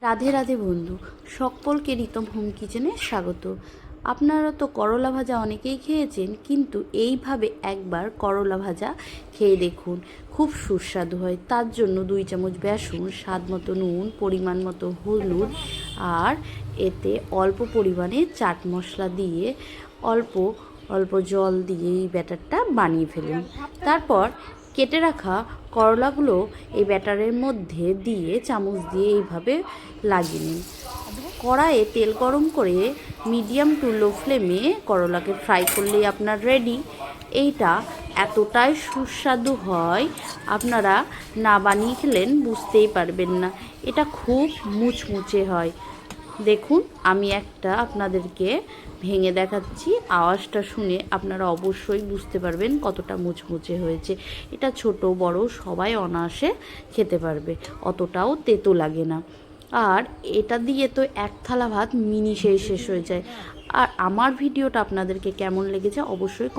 রাধে রাধে বন্ধু, সকলকে রিতম হোম কিচেনে স্বাগত। আপনারা তো করলা ভাজা অনেকেই খেয়েছেন, কিন্তু এইভাবে একবার করলা ভাজা খেয়ে দেখুন, খুব সুস্বাদু হয়। তার জন্য 2 চামচ বেসন, স্বাদ মতো নুন, পরিমাণ মতো হলুদ আর এতে অল্প পরিমাণে চাট মশলা দিয়ে অল্প অল্প জল দিয়ে এই ব্যাটারটা বানিয়ে ফেলুন। তারপর কেটে রাখা করলাগুলো এই ব্যাটারের মধ্যে দিয়ে চামচ দিয়ে এইভাবে লাগিয়ে নিন। কড়াইয়ে তেল গরম করে মিডিয়াম টু লো ফ্লেমে করলাকে ফ্রাই করলেই আপনার রেডি। এইটা এতটাই সুস্বাদু হয়, আপনারা না বানিয়ে খেলেন বুঝতেই পারবেন না। এটা খুব মুচমুচে হয়। দেখুন, আমি একটা আপনাদেরকে ভেঙে দেখাচ্ছি, আওয়াজটা শুনে আপনারা অবশ্যই বুঝতে পারবেন কতটা মুচমুচে হয়েছে। এটা ছোট বড় সবাই অনায়াসে খেতে পারবে, অতটাও তেতো লাগে না। আর এটা দিয়ে তো এক থালা ভাত মিনিটেই শেষ হয়ে যায়। আর আমার ভিডিওটা আপনাদেরকে কেমন লেগেছে অবশ্যই